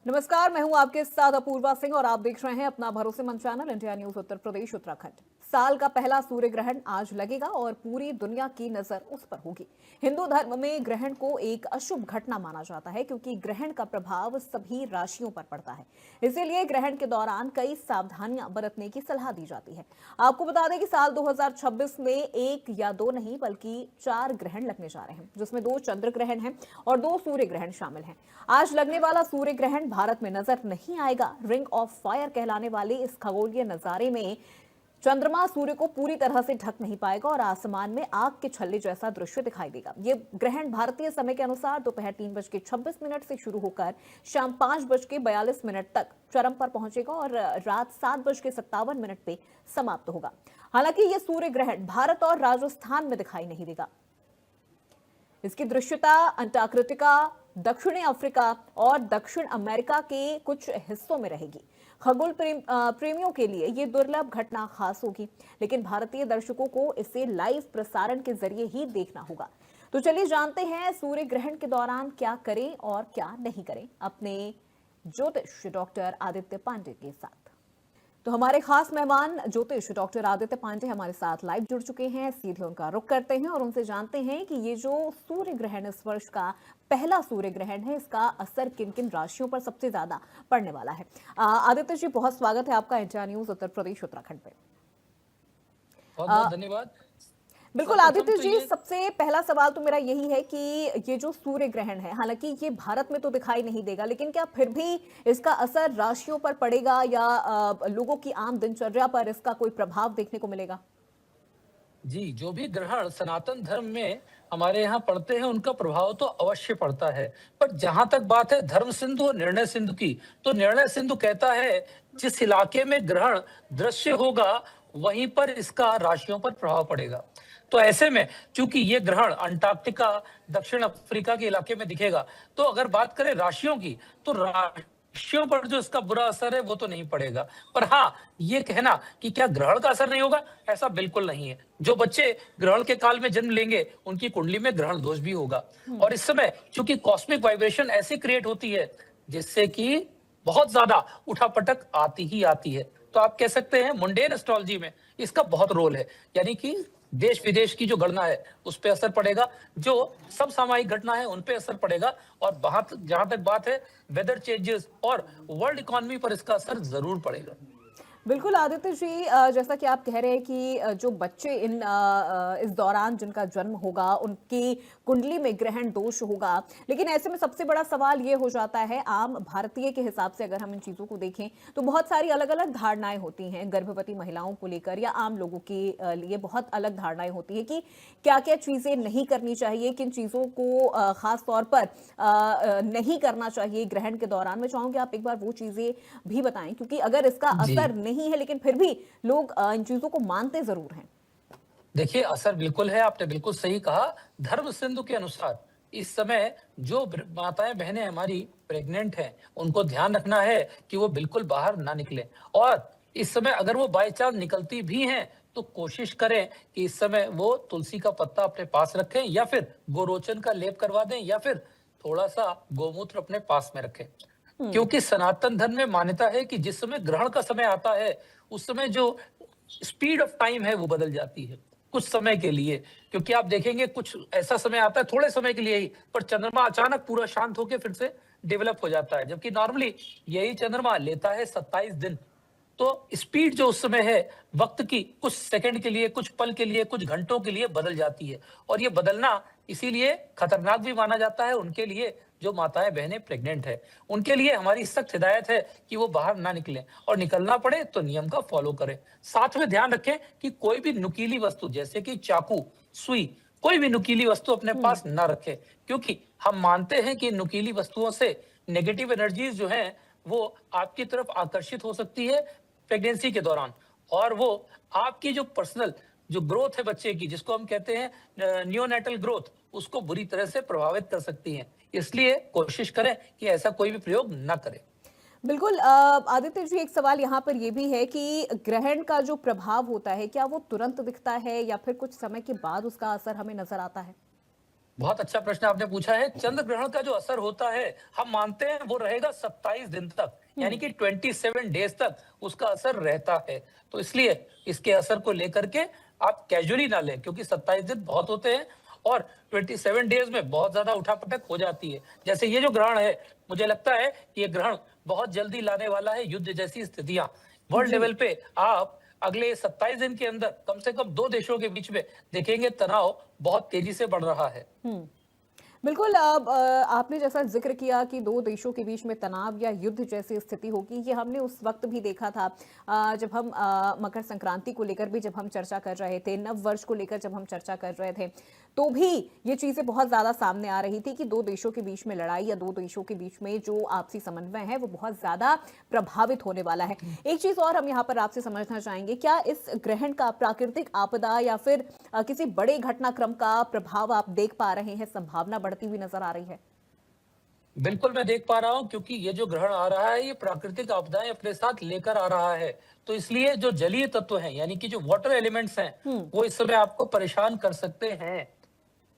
नमस्कार, मैं हूं आपके साथ अपूर्वा सिंह और आप देख रहे हैं अपना भरोसेमंद channel India news Uttar Pradesh Uttarakhand. साल का पहला सूर्य ग्रहण आज लगेगा और पूरी दुनिया की नजर उस पर होगी। हिंदू धर्म में ग्रहण को एक अशुभ घटना माना जाता है क्योंकि ग्रहण का प्रभाव सभी राशियों पर पड़ता है। इसीलिए ग्रहण के दौरान कई सावधानियां बरतने की सलाह दी जाती है। आपको बता दें कि साल 2026 में एक या दो नहीं बल्कि 4 ग्रहण लगने जा रहे हैं, जिसमें 2 चंद्र ग्रहण हैं और 2 सूर्य ग्रहण शामिल हैं। आज लगने वाला सूर्य ग्रहण भारत में नजर नहीं आएगा। रिंग ऑफ फायर कहलाने वाले इस खगोलीय नजारे में चंद्रमा सूर्य को पूरी तरह से ढक नहीं पाएगा और आसमान में आग के छल्ले जैसा दृश्य दिखाई देगा। ये ग्रहण भारतीय समय के अनुसार दोपहर 3:26 से शुरू होकर शाम 5:42 तक चरम पर पहुंचेगा और रात 7:57 पे समाप्त होगा। हालांकि ये सूर्य ग्रहण भारत और राजस्थान में दिखाई नहीं देगा। इसकी दृश्यता अंटार्कटिका, दक्षिणी अफ्रीका और दक्षिण अमेरिका के कुछ हिस्सों में रहेगी। खगोल प्रेमियों के लिए ये दुर्लभ घटना खास होगी, लेकिन भारतीय दर्शकों को इसे लाइव प्रसारण के जरिए ही देखना होगा। तो चलिए जानते हैं सूर्य ग्रहण के दौरान क्या करें और क्या नहीं करें अपने ज्योतिष डॉक्टर आदित्य पांडे के साथ। तो हमारे खास मेहमान ज्योतिष डॉक्टर आदित्य पांडे हमारे साथ लाइव जुड़ चुके हैं। सीधे उनका रुख करते हैं और उनसे जानते हैं कि ये जो सूर्य ग्रहण इस वर्ष का पहला सूर्य ग्रहण है, इसका असर किन किन राशियों पर सबसे ज्यादा पड़ने वाला है। आदित्य जी, बहुत स्वागत है आपका इंडिया न्यूज उत्तर प्रदेश उत्तराखंड पे। बहुत बहुत धन्यवाद। बिल्कुल आदित्य जी, सबसे पहला सवाल तो मेरा यही है कि ये जो सूर्य ग्रहण है, हालांकि ये भारत में तो दिखाई नहीं देगा, लेकिन क्या फिर भी इसका असर राशियों पर पड़ेगा या लोगों की आम दिनचर्या पर इसका कोई प्रभाव देखने को मिलेगा? जी, जो भी ग्रहण सनातन धर्म में हमारे यहाँ पड़ते हैं उनका प्रभाव तो अवश्य पड़ता है। पर जहां तक बात है धर्म सिंधु और निर्णय सिंधु की, तो निर्णय सिंधु कहता है जिस इलाके में ग्रहण दृश्य होगा वहीं पर इसका राशियों पर प्रभाव पड़ेगा। तो ऐसे में चूंकि ये ग्रहण अंटार्कटिका, दक्षिण अफ्रीका के इलाके में दिखेगा, तो अगर बात करें राशियों की, तो राशियों पर जो इसका बुरा असर है वो तो नहीं पड़ेगा। पर हाँ, ये कहना कि क्या ग्रहण का असर नहीं होगा, ऐसा बिल्कुल नहीं है। जो बच्चे ग्रहण के काल में जन्म लेंगे उनकी कुंडली में ग्रहण दोष भी होगा। और इस समय चूंकि कॉस्मिक वाइब्रेशन ऐसी क्रिएट होती है जिससे कि बहुत ज्यादा उठापटक आती ही आती है। तो आप कह सकते हैं मुंडेन एस्ट्रोलॉजी में इसका बहुत रोल है, यानी कि देश विदेश की जो गणना है उस पे असर पड़ेगा, जो सब सामायिक घटना है उन पे असर पड़ेगा, और जहां तक बात है वेदर चेंजेस और वर्ल्ड इकोनॉमी पर इसका असर जरूर पड़ेगा। बिल्कुल आदित्य जी, जैसा कि आप कह रहे हैं कि जो बच्चे इस दौरान जिनका जन्म होगा उनकी कुंडली में ग्रहण दोष होगा, लेकिन ऐसे में सबसे बड़ा सवाल ये हो जाता है, आम भारतीय के हिसाब से अगर हम इन चीज़ों को देखें तो बहुत सारी अलग अलग धारणाएं होती हैं गर्भवती महिलाओं को लेकर, या आम लोगों के लिए बहुत अलग धारणाएं होती है कि क्या क्या चीज़ें नहीं करनी चाहिए, किन चीज़ों को खास तौर पर नहीं करना चाहिए ग्रहण के दौरान। मैं चाहूँगी आप एक बार वो चीज़ें भी बताएं, क्योंकि अगर इसका जी, असर नहीं है लेकिन फिर भी लोग इन चीजों को मानते जरूर हैं। देखिए असर बिल्कुल है, आपने बिल्कुल सही कहा। धर्म सिंधु के अनुसार इस समय जो माताएं बहनें हमारी प्रेग्नेंट हैं उनको ध्यान रखना है कि वो बिल्कुल बाहर ना निकले, और इस समय अगर वो बाई चांस निकलती भी हैं तो कोशिश करें कि इस समय वो तुलसी का पत्ता अपने पास रखें, या फिर गोरोचन का लेप करवा दें, या फिर थोड़ा सा गोमूत्र अपने पास में रखें। हम्म। क्योंकि सनातन धर्म में मान्यता है कि जिस समय ग्रहण का समय आता है उस समय जो स्पीड ऑफ टाइम है वो बदल जाती है कुछ समय के लिए। क्योंकि आप देखेंगे कुछ ऐसा समय आता है थोड़े समय के लिए ही, पर चंद्रमा अचानक पूरा शांत होकर फिर से डेवलप हो जाता है, जबकि नॉर्मली यही चंद्रमा लेता है 27 दिन। तो स्पीड जो उस समय है वक्त की, कुछ सेकंड के लिए, कुछ पल के लिए, कुछ घंटों के लिए बदल जाती है, और ये बदलना इसीलिए खतरनाक भी माना जाता है उनके लिए जो माताएं बहनें प्रेग्नेंट है। उनके लिए हमारी सख्त हिदायत है कि वो बाहर ना निकलें, और निकलना पड़े तो नियम का फॉलो करें। साथ में ध्यान रखें कि कोई भी नुकीली वस्तु जैसे कि चाकू, सुई, कोई भी नुकीली वस्तु अपने हम्म। पास ना रखें, क्योंकि हम मानते हैं कि नुकीली वस्तुओं से नेगेटिव एनर्जीज जो हैं वो आपकी तरफ आकर्षित हो सकती है प्रेगनेंसी के दौरान, और वो आपकी जो पर्सनल जो ग्रोथ है बच्चे की, जिसको हम कहते हैं नियोनेटल ग्रोथ, उसको बुरी तरह से प्रभावित कर सकती हैं। इसलिए कोशिश करें कि ऐसा कोई भी प्रयोग न करें। बिल्कुल आदित्य जी, एक सवाल यहाँ पर यह भी है कि ग्रहण का जो प्रभाव होता है क्या वो तुरंत दिखता है या फिर कुछ समय के बाद उसका असर हमें नजर आता है? बहुत अच्छा प्रश्न आपने पूछा है। चंद्र ग्रहण का जो असर होता है, हम मानते हैं वो रहेगा 27 दिन तक, यानी कि 27 डेज तक उसका असर रहता है। तो इसलिए इसके असर को लेकर के आप कैजुअली ना लें, क्योंकि 27 दिन बहुत होते हैं और 27 डेज में बहुत ज्यादा उठापटक हो जाती है। जैसे ये जो ग्रहण है, मुझे लगता है कि ये ग्रहण बहुत जल्दी लाने वाला है युद्ध जैसी स्थितियां। वर्ल्ड जी। लेवल पे आप अगले 27 दिन के अंदर कम से कम 2 देशों के बीच में देखेंगे तनाव बहुत तेजी से बढ़ रहा है। हुँ। बिल्कुल, अब आपने जैसा ज़िक्र किया कि 2 देशों के बीच में तनाव या युद्ध जैसी स्थिति होगी, ये हमने उस वक़्त भी देखा था जब हम मकर संक्रांति को लेकर भी जब हम चर्चा कर रहे थे, नव वर्ष को लेकर जब हम चर्चा कर रहे थे, तो भी ये चीज़ें बहुत ज़्यादा सामने आ रही थी कि 2 देशों के बीच में लड़ाई या 2 देशों के बीच में जो आपसी समन्वय है, वो बहुत ज़्यादा प्रभावित होने वाला है। एक चीज़ और हम यहाँ पर आपसे समझना चाहेंगे, क्या इस ग्रहण का प्राकृतिक आपदा या फिर किसी बड़े घटनाक्रम का प्रभाव आप देख पा रहे हैं, संभावना बढ़ती हुई नजर आ रही है? बिल्कुल मैं देख पा रहा हूँ, क्योंकि ये जो ग्रहण आ रहा है ये प्राकृतिक आपदाएं अपने साथ लेकर आ रहा है। तो इसलिए जो जलीय तत्व हैं, यानी कि जो वाटर एलिमेंट्स हैं, हुँ। वो इस समय आपको परेशान कर सकते हैं।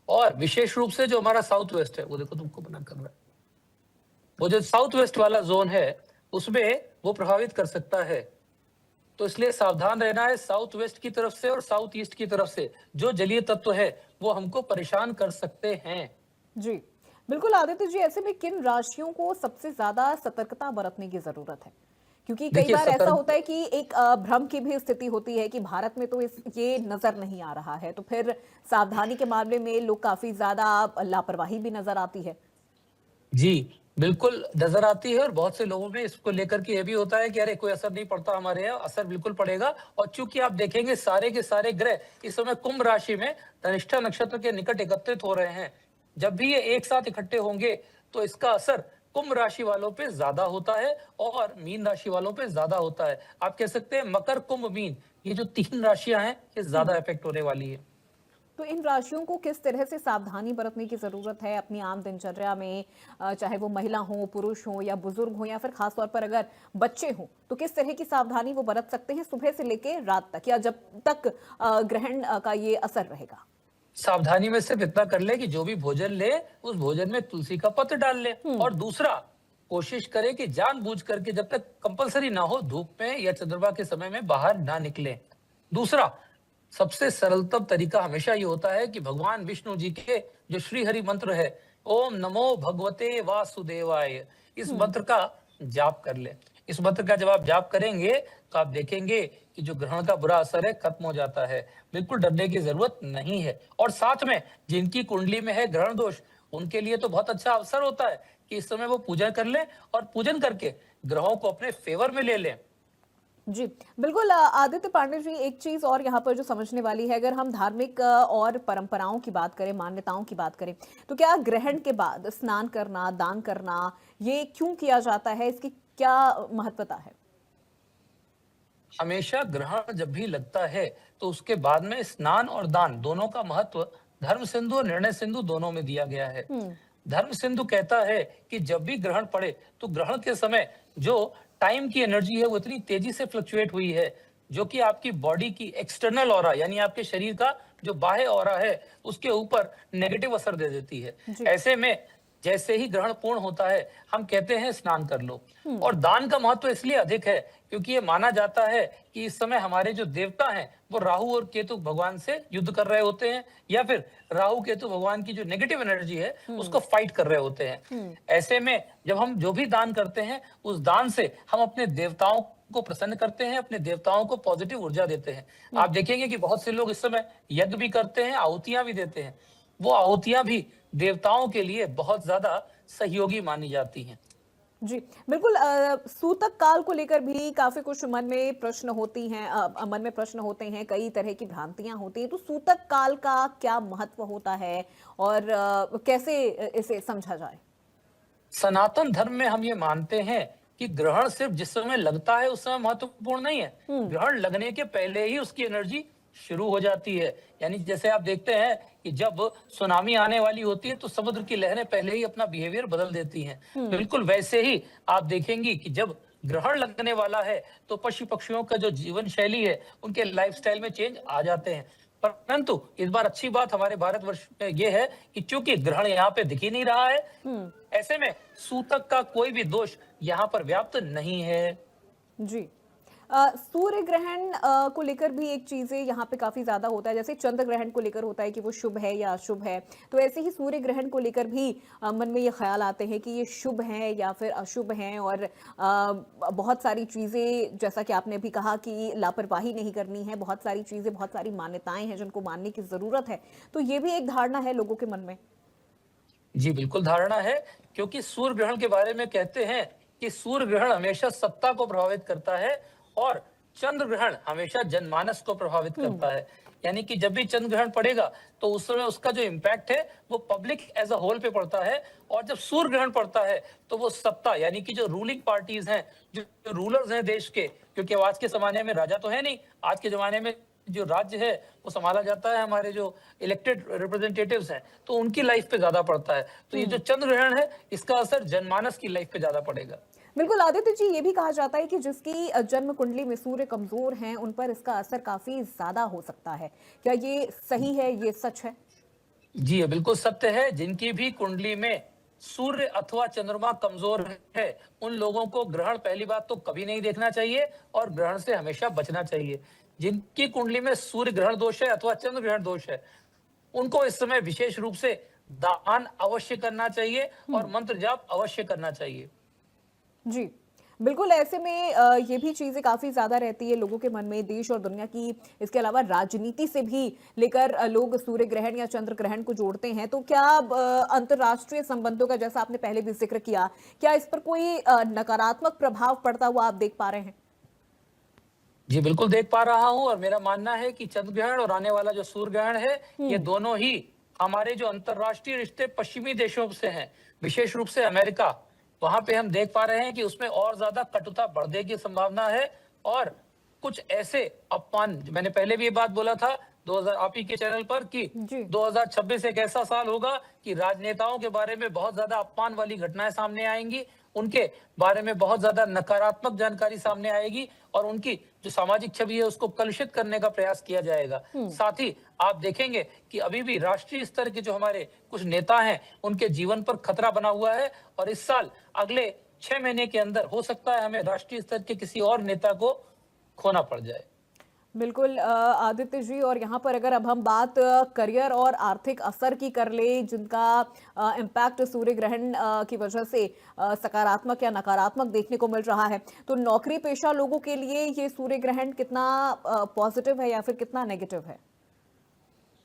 और विशेष रूप से जो हमारा साउथ वेस्ट है, वो देखो तुमको मना कर रहा है, वो जो साउथ वेस्ट वाला जोन है उसमें वो प्रभावित कर सकता है। तो इसलिए सावधान रहना है साउथ वेस्ट की तरफ से और साउथ ईस्ट की तरफ से जो जलीय तत्व है वो हमको परेशान कर सकते हैं। जी। बिल्कुल आदित्य जी, ऐसे में किन राशियों को सबसे ज़्यादा सतर्कता बरतने की ज़रूरत है? क्योंकि कई देखिए बार ऐसा सतर्क होता है कि एक भ्रम की भी स्थिति होती है कि भारत में तो इस ये नज़र नहीं आ रहा है, तो फिर सावधानी के मामले में लोग काफ़ी ज़्यादा लापरवाही भी नज़र आती है। जी, बिल्कुल नज़र आती है और बहुत से लोगों में इसको लेकर के ये भी होता है कि अरे कोई असर नहीं पड़ता हमारे यहाँ, असर बिल्कुल पड़ेगा। और चूँकि आप देखेंगे सारे के सारे ग्रह इस समय कुंभ राशि में धनिष्ठा नक्षत्र के निकट एकत्रित हो रहे हैं। जब भी ये एक साथ इकट्ठे होंगे तो इसका असर कुंभ राशि वालों पे ज़्यादा होता है और मीन राशि वालों पे ज़्यादा होता है। आप कह सकते हैं मकर, कुंभ, मीन, ये जो 3 राशियाँ हैं, ये ज़्यादा हुँ। इफ़ेक्ट होने वाली है। तो इन राशियों को किस तरह से सावधानी बरतने की ज़रूरत है अपनी आम दिनचर्या में, चाहे वो महिला हो, पुरुष हो या बुजुर्ग हो या फिर खास तौर पर अगर बच्चे हों, तो किस तरह की सावधानी वो बरत सकते हैं सुबह से लेके रात तक या जब तक ग्रहण का ये असर रहेगा? सावधानी में सिर्फ इतना कर ले कि जो भी भोजन ले उस भोजन में तुलसी का पत्र डाल ले। हुँ। और दूसरा, कोशिश करे कि जानबूझ करके जब तक कंपलसरी ना हो धूप में या चंद्रमा के समय में बाहर ना निकले। दूसरा, सबसे सरलतम तरीका हमेशा ये होता है कि भगवान विष्णु जी के जो श्री हरि मंत्र है, ओम नमो भगवते वासुदेवाय, इस हुँ। मंत्र का जाप कर ले। इस मंत्र का जब आप जाप करेंगे तो आप देखेंगे कि जो ग्रहण का बुरा असर है खत्म हो जाता है। बिल्कुल डरने की जरूरत नहीं है। और साथ में जिनकी कुंडली में है ग्रहण दोष, उनके लिए तो बहुत अच्छा अवसर होता है कि इस समय वो पूजा कर लें और पूजन करके ग्रहों को अपने फेवर में ले लें। जी, बिल्कुल आदित्य पांडे जी, एक चीज़ और यहाँ पर जो समझने वाली है, अगर हम धार्मिक और परंपराओं की बात करें, मान्यताओं की बात करें, तो क्या ग्रहण के बाद स्नान करना, दान करना, ये क्यों किया जाता है? इसकी क्या महत्वता है? हमेशा ग्रहण जब भी लगता है तो उसके बाद में स्नान और दान दोनों का महत्व धर्म सिंधु और निर्णय सिंधु दोनों में दिया गया है। हुँ। धर्म सिंधु कहता है कि जब भी ग्रहण पड़े तो ग्रहण के समय जो टाइम की एनर्जी है वो इतनी तेजी से फ्लक्चुएट हुई है, जो कि आपकी बॉडी की एक्सटर्नल ऑरा यानी आपके शरीर का जो बाह्य ऑरा है उसके ऊपर नेगेटिव असर दे देती है। जी। ऐसे में जैसे ही ग्रहण पूर्ण होता है हम कहते हैं स्नान कर लो। हुँ। और दान का महत्व इसलिए अधिक है क्योंकि ये माना जाता है कि इस समय हमारे जो देवता हैं वो राहु और केतु भगवान से युद्ध कर रहे होते हैं, या फिर राहु केतु भगवान की जो नेगेटिव एनर्जी है हुँ। उसको फाइट कर रहे होते हैं। हुँ। ऐसे में जब हम जो भी दान करते हैं उस दान से हम अपने देवताओं को प्रसन्न करते हैं, अपने देवताओं को पॉजिटिव ऊर्जा देते हैं। हुँ। आप देखेंगे कि बहुत से लोग इस समय यज्ञ भी करते हैं, आहुतियां भी देते हैं। वो आहुतियां भी देवताओं के लिए बहुत ज्यादा सहयोगी मानी जाती हैं। जी, बिल्कुल सूतक काल को लेकर भी काफ़ी कुछ मन में प्रश्न होती हैं, मन में प्रश्न होते हैं, कई तरह की भ्रांतियाँ होती हैं, तो सूतक काल का क्या महत्व होता है और कैसे इसे समझा जाए? सनातन धर्म में हम ये मानते हैं कि ग्रहण सिर्फ जिस समय लगता है उस समय महत्वपूर्ण नहीं है। हुँ। ग्रहण लगने के पहले ही उसकी एनर्जी शुरू हो जाती है। यानी जैसे आप देखते हैं कि जब सुनामी आने वाली होती है तो समुद्र की लहरें पहले ही अपना बिहेवियर बदल देती हैं। हुँ। बिल्कुल वैसे ही आप देखेंगी कि जब ग्रहण लगने वाला है तो पशु पक्षियों का जो जीवन शैली है उनके लाइफस्टाइल में चेंज आ जाते हैं। परंतु इस बार अच्छी बात हमारे भारतवर्ष में ये है कि चूंकि ग्रहण यहाँ पे दिख ही नहीं रहा है, ऐसे में सूतक का कोई भी दोष यहाँ पर व्याप्त नहीं है। जी। सूर्य ग्रहण को लेकर भी एक चीजें यहाँ पे काफी ज्यादा होता है, जैसे चंद्र ग्रहण को लेकर होता है कि वो शुभ है या अशुभ है, तो ऐसे ही सूर्य ग्रहण को लेकर भी मन में ये ख्याल आते हैं कि ये शुभ है या फिर अशुभ है। और बहुत सारी चीजें, जैसा कि आपने भी कहा कि लापरवाही नहीं करनी है, बहुत सारी चीजें, बहुत सारी मान्यताएं हैं जिनको मानने की जरूरत है, तो ये भी एक धारणा है लोगों के मन में। जी बिल्कुल धारणा है, क्योंकि सूर्य ग्रहण के बारे में कहते हैं कि सूर्य ग्रहण हमेशा सत्ता को प्रभावित करता है और चंद्र ग्रहण हमेशा जनमानस को प्रभावित करता है। यानी कि जब भी चंद्र ग्रहण पड़ेगा तो उस समय उसका जो इम्पैक्ट है वो पब्लिक एज अ होल पे पड़ता है, और जब सूर्य ग्रहण पड़ता है तो वो सत्ता यानी कि जो रूलिंग पार्टीज हैं, जो रूलर्स हैं देश के, क्योंकि आज के जमाने में राजा तो है नहीं, आज के जमाने में जो राज्य है वो संभाला जाता है हमारे जो इलेक्टेड रिप्रेजेंटेटिव्स हैं, तो उनकी लाइफ पे ज्यादा पड़ता है। तो ये जो चंद्र ग्रहण है इसका असर जनमानस की लाइफ पे ज्यादा पड़ेगा। बिल्कुल आदित्य जी, ये भी कहा जाता है कि जिसकी जन्म कुंडली में सूर्य कमजोर हैं उन पर इसका असर काफी ज्यादा हो सकता है। क्या ये सही है, ये सच है? जी ये बिल्कुल सत्य है। जिनकी भी कुंडली में सूर्य अथवा चंद्रमा कमजोर है उन लोगों को ग्रहण पहली बात तो कभी नहीं देखना चाहिए और ग्रहण से हमेशा बचना चाहिए। जिनकी कुंडली में सूर्य ग्रहण दोष है अथवा चंद्र ग्रहण दोष है उनको इस समय विशेष रूप से दान अवश्य करना चाहिए और मंत्र जाप अवश्य करना चाहिए। जी बिल्कुल। ऐसे में ये भी चीजें काफी ज्यादा रहती है लोगों के मन में, देश और दुनिया की, इसके अलावा राजनीति से भी लेकर लोग सूर्य ग्रहण या चंद्र ग्रहण को जोड़ते हैं। तो क्या अंतर्राष्ट्रीय संबंधों का, जैसा आपने पहले भी जिक्र किया, क्या इस पर कोई नकारात्मक प्रभाव पड़ता हुआ आप देख पा रहे हैं? जी बिल्कुल देख पा रहा हूं, और मेरा मानना है कि चंद्र ग्रहण और आने वाला जो सूर्य ग्रहण है ये दोनों ही हमारे जो अंतर्राष्ट्रीय रिश्ते पश्चिमी देशों से हैं, विशेष रूप से अमेरिका, वहां पे हम देख पा रहे हैं कि उसमें और ज्यादा कटुता बढ़ने की संभावना है। और कुछ ऐसे अपमान, मैंने पहले भी ये बात बोला था 2000 आप ही के चैनल पर कि जी 2026 एक ऐसा साल होगा कि राजनेताओं के बारे में बहुत ज्यादा अपमान वाली घटनाएं सामने आएंगी, उनके बारे में बहुत ज्यादा नकारात्मक जानकारी सामने आएगी और उनकी जो सामाजिक छवि है उसको कलुषित करने का प्रयास किया जाएगा। साथ ही आप देखेंगे कि अभी भी राष्ट्रीय स्तर के जो हमारे कुछ नेता हैं उनके जीवन पर खतरा बना हुआ है, और इस साल अगले 6 महीने के अंदर हो सकता है हमें राष्ट्रीय स्तर के किसी और नेता को खोना पड़ जाए। बिल्कुल आदित्य जी, और यहाँ पर अगर अब हम बात करियर और आर्थिक असर की कर ले, जिनका इम्पैक्ट सूर्य ग्रहण की वजह से सकारात्मक या नकारात्मक देखने को मिल रहा है, तो नौकरी पेशा लोगों के लिए ये सूर्य ग्रहण कितना पॉजिटिव है या फिर कितना नेगेटिव है?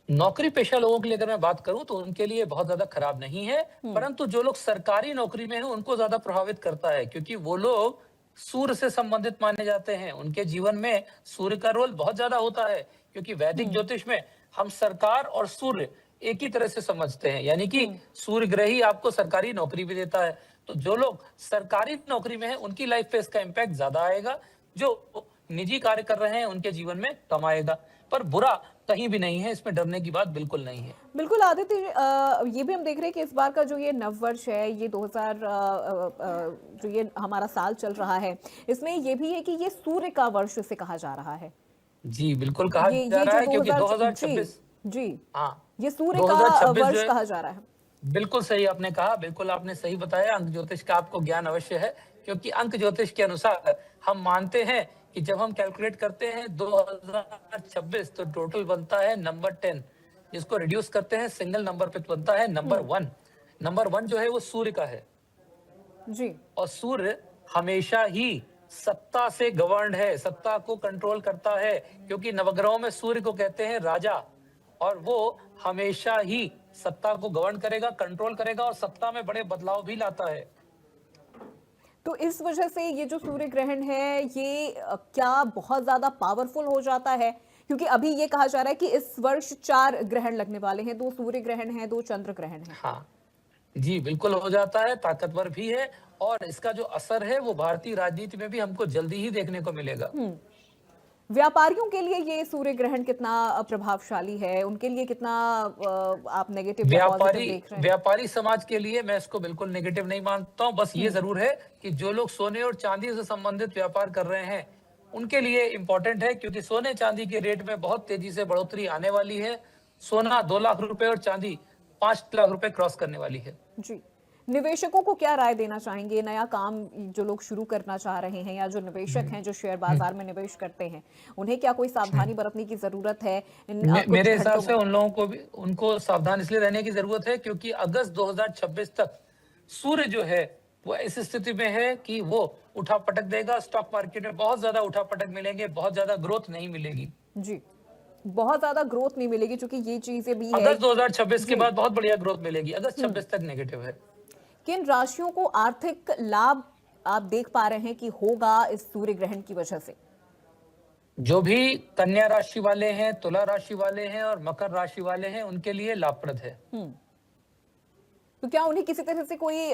नौकरी पेशा लोगों के लिए अगर मैं बात करूं तो उनके लिए बहुत ज्यादा खराब नहीं है, परंतु जो लोग सरकारी नौकरी में हैं उनको ज्यादा प्रभावित करता है, क्योंकि वो लोग सूर्य से संबंधित माने जाते हैं। उनके जीवन में सूर्य का रोल बहुत ज्यादा होता है, क्योंकि वैदिक ज्योतिष में हम सरकार और सूर्य एक ही तरह से समझते हैं, यानी कि सूर्य ग्रह ही आपको सरकारी नौकरी भी देता है। तो जो लोग सरकारी नौकरी में हैं उनकी लाइफ पे इसका इम्पैक्ट ज्यादा आएगा, जो निजी कार्य कर रहे हैं उनके जीवन में कम आएगा। पर बुरा कहीं भी नहीं है, इसमें डरने की बात बिल्कुल नहीं है। बिल्कुल आदित्य ये भी हम देख रहे हैं कि इस बार का जो ये नववर्ष है, ये 2000 जो ये हमारा साल चल रहा है, इसमें ये भी है कि ये सूर्य का वर्ष से कहा जा रहा है। जी बिल्कुल कहा ये जा रहा है, जो क्योंकि 2026 2026 जी हाँ ये सूर्य का 2026 जो वर्ष है, कहा जा रहा है। बिल्कुल सही आपने कहा, बिल्कुल आपने सही बताया। अंक ज्योतिष का आपको ज्ञान अवश्य है, क्योंकि अंक ज्योतिष के अनुसार हम मानते हैं कि जब हम कैलकुलेट करते हैं 2026 तो टोटल बनता है नंबर 10, जिसको रिड्यूस करते हैं सिंगल नंबर पे तो बनता है नंबर 1। नंबर 1 जो है वो सूर्य का है जी और सूर्य हमेशा ही सत्ता से गवर्न्ड है, सत्ता को कंट्रोल करता है, क्योंकि नवग्रहों में सूर्य को कहते हैं राजा, और वो हमेशा ही सत्ता को गवर्न करेगा, कंट्रोल करेगा और सत्ता में बड़े बदलाव भी लाता है। तो इस वजह से ये जो सूर्य ग्रहण है ये क्या बहुत ज्यादा पावरफुल हो जाता है? क्योंकि अभी ये कहा जा रहा है कि इस वर्ष 4 ग्रहण लगने वाले हैं, 2 सूर्य ग्रहण हैं, 2 चंद्र ग्रहण हैं। हाँ जी बिल्कुल हो जाता है, ताकतवर भी है, और इसका जो असर है वो भारतीय राजनीति में भी हमको जल्दी ही देखने को मिलेगा। व्यापारियों के लिए ये सूर्य ग्रहण कितना प्रभावशाली है, उनके लिए कितना आप नेगेटिव या पॉजिटिव देख रहे हैं? व्यापारी समाज के लिए मैं इसको बिल्कुल नेगेटिव नहीं मानता हूँ। बस ये जरूर है कि जो लोग सोने और चांदी से संबंधित व्यापार कर रहे हैं उनके लिए इम्पोर्टेंट है, क्योंकि सोने चांदी के रेट में बहुत तेजी से बढ़ोतरी आने वाली है। सोना 2 लाख रुपए और चांदी 5 लाख रुपए क्रॉस करने वाली है। जी। निवेशकों को क्या राय देना चाहेंगे? नया काम जो लोग शुरू करना चाह रहे हैं या जो निवेशक हैं, जो शेयर हम्म। बाजार में निवेश करते हैं, उन्हें क्या कोई सावधानी बरतने की ज़रूरत है इन कुछ मेरे हिसाब घंटों से में? उन लोगों को भी उनको सावधान इसलिए रहने की जरूरत है, क्योंकि अगस्त 2026 तक सूर्य जो है वो इस स्थिति में है कि वो उठापटक देगा। स्टॉक मार्केट में बहुत ज्यादा उठापटक मिलेंगे, बहुत ज्यादा ग्रोथ नहीं मिलेगी। जी। बहुत ज़्यादा ग्रोथ नहीं मिलेगी, चूँकि ये चीज़ें भी है। अगस्त 2026 के जी। बाद बहुत बढ़िया ग्रोथ मिलेगी, अगस्त हुँ। 26 तक नेगेटिव है। किन राशियों को आर्थिक लाभ आप देख पा रहे हैं कि होगा इस सूर्य ग्रहण की वजह से? जो भी कन्या राशि वाले हैं, तुला राशि वाले हैं और मकर राशि वाले हैं, उनके लिए लाभप्रद है। हुँ। तो क्या उन्हें किसी तरह से कोई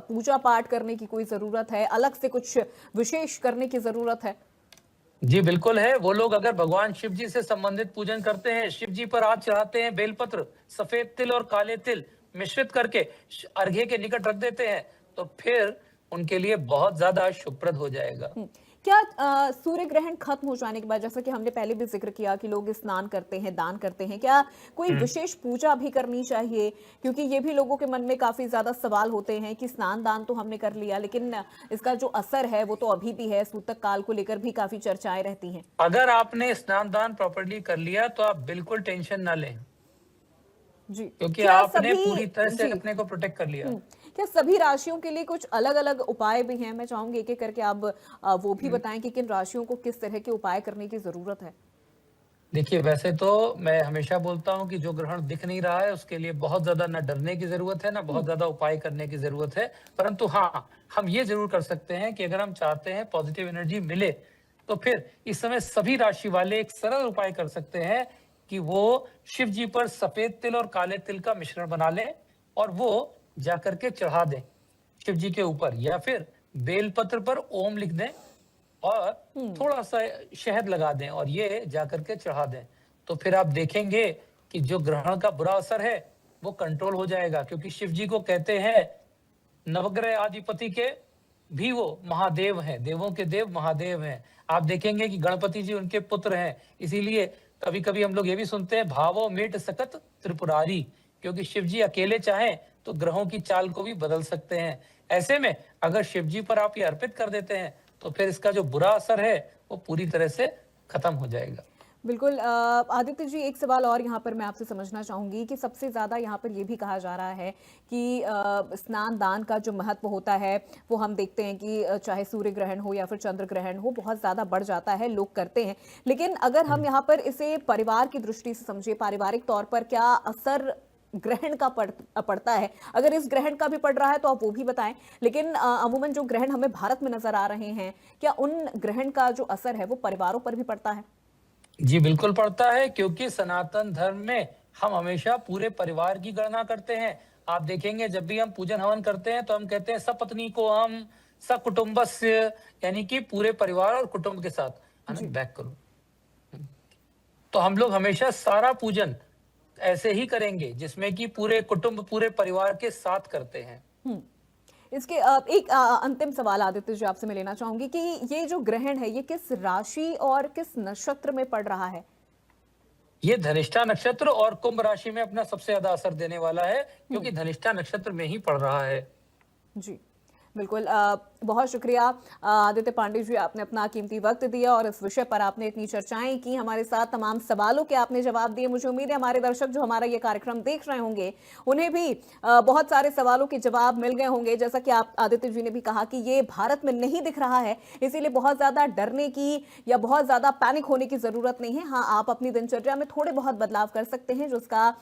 पूजा पाठ करने की कोई ज़रूरत है? अलग से कुछ विशेष करने की ज़रूरत है? जी बिल्कुल है। वो लोग अगर भगवान शिव जी से संबंधित पूजन करते हैं, शिव जी पर हाथ चढ़ाते हैं, बेलपत्र, सफेद तिल और काले तिल मिश्रित करके अर्घ्य के निकट रख देते हैं, तो फिर उनके लिए बहुत ज्यादा शुभप्रद हो जाएगा। हुँ। क्या सूर्य ग्रहण खत्म हो जाने के बाद, जैसा कि हमने पहले भी ज़िक्र किया कि लोग स्नान करते हैं, दान करते हैं, क्या कोई हम्म। विशेष पूजा भी करनी चाहिए? क्योंकि ये भी लोगों के मन में काफ़ी ज़्यादा सवाल होते हैं कि स्नान-दान तो हमने कर लिया, लेकिन इसका जो असर है, वो तो अभी भी है। सूतक काल को लेकर भी काफ़ी चर्चाएँ रहती हैं। अगर आपने स्नान दान प्रॉपर्ली कर लिया तो आप बिल्कुल टेंशन ना लें, जी। क्योंकि क्या आपने सभी पूरी तरह से जी। अपने को प्रोटेक्ट कर लिया। हुँ। क्या सभी राशियों के लिए कुछ अलग-अलग उपाय भी हैं? मैं चाहूँगी एक-एक करके आप वो भी बताएँ कि किन राशियों को किस तरह के उपाय करने की ज़रूरत है? देखिए, वैसे तो मैं हमेशा बोलता हूँ कि जो ग्रहण दिख नहीं रहा है उसके लिए बहुत ज्यादा ना डरने की जरूरत है, ना बहुत हुँ। ज्यादा उपाय करने की जरूरत है। परंतु हाँ, हम ये जरूर कर सकते हैं कि अगर हम चाहते हैं पॉजिटिव एनर्जी मिले, तो फिर इस समय सभी राशि वाले एक सरल उपाय कर सकते हैं कि वो शिव जी पर सफेद तिल और काले तिल का मिश्रण बना लें और वो जाकर के चढ़ा दें शिव जी के ऊपर, या फिर बेलपत्र पर ओम लिख दें और हुँ। थोड़ा सा शहद लगा दें और ये जाकर के चढ़ा दें। तो फिर आप देखेंगे कि जो ग्रहण का बुरा असर है वो कंट्रोल हो जाएगा, क्योंकि शिव जी को कहते हैं नवग्रह आदिपति के भी वो महादेव हैं, देवों के देव महादेव हैं। आप देखेंगे कि गणपति जी उनके पुत्र हैं, इसीलिए कभी कभी हम लोग ये भी सुनते हैं भावो मेट सकत त्रिपुरारी, क्योंकि शिव जी अकेले चाहें तो ग्रहों की चाल को भी बदल सकते हैं। ऐसे में अगर शिव जी पर आप ये अर्पित कर देते हैं तो फिर इसका जो बुरा असर है वो पूरी तरह से खत्म हो जाएगा। बिल्कुल। आदित्य जी, एक सवाल और यहाँ पर मैं आपसे समझना चाहूँगी कि सबसे ज़्यादा यहाँ पर ये भी कहा जा रहा है कि स्नान दान का जो महत्व होता है, वो हम देखते हैं कि चाहे सूर्य ग्रहण हो या फिर चंद्र ग्रहण हो, बहुत ज़्यादा बढ़ जाता है, लोग करते हैं। लेकिन अगर हम यहाँ पर इसे परिवार की दृष्टि से समझे, पारिवारिक तौर पर क्या असर ग्रहण का पड़ता है? अगर इस ग्रहण का भी पड़ रहा है तो आप वो भी बताएं। लेकिन अमूमन जो ग्रहण हमें भारत में नजर आ रहे हैं, क्या उन ग्रहण का जो असर है वो परिवारों पर भी पड़ता है? जी बिल्कुल पड़ता है, क्योंकि सनातन धर्म में हम हमेशा पूरे परिवार की गणना करते हैं। आप देखेंगे जब भी हम पूजन हवन करते हैं तो हम कहते हैं सपत्नी को हम सकुटुंबस्य, यानी कि पूरे परिवार और कुटुंब के साथ। जी। आनंद बैक करो। तो हम लोग हमेशा सारा पूजन ऐसे ही करेंगे जिसमें कि पूरे कुटुंब पूरे परिवार के साथ करते हैं। हम्म। इसके एक अंतिम सवाल आदित्य जी आपसे मैं लेना चाहूंगी कि ये जो ग्रहण है, ये किस राशि और किस नक्षत्र में पड़ रहा है? ये धनिष्ठा नक्षत्र और कुंभ राशि में अपना सबसे ज्यादा असर देने वाला है, क्योंकि धनिष्ठा नक्षत्र में ही पड़ रहा है। जी। बिल्कुल। बहुत शुक्रिया आदित्य पांडे जी, आपने अपना कीमती वक्त दिया और इस विषय पर आपने इतनी चर्चाएं की हमारे साथ, तमाम सवालों के आपने जवाब दिए। मुझे उम्मीद है हमारे दर्शक जो हमारा ये कार्यक्रम देख रहे होंगे, उन्हें भी बहुत सारे सवालों के जवाब मिल गए होंगे। जैसा कि आप आदित्य जी ने भी कहा कि ये भारत में नहीं दिख रहा है, इसीलिए बहुत ज़्यादा डरने की या बहुत ज़्यादा पैनिक होने की ज़रूरत नहीं है। हाँ, आप अपनी दिनचर्या में थोड़े बहुत बदलाव कर सकते हैं, जो उसका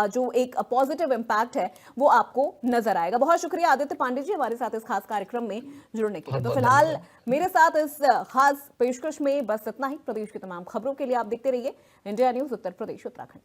जो एक पॉजिटिव इम्पैक्ट है वो आपको नजर आएगा। बहुत शुक्रिया आदित्य पांडे जी, हमारे साथ इस खास कार्यक्रम में जुड़ने के लिए। बहुत तो बहुत फिलहाल धन्यवाद। मेरे साथ इस खास पेशकश में बस इतना ही। प्रदेश की तमाम खबरों के लिए आप देखते रहिए इंडिया न्यूज उत्तर प्रदेश उत्तराखंड।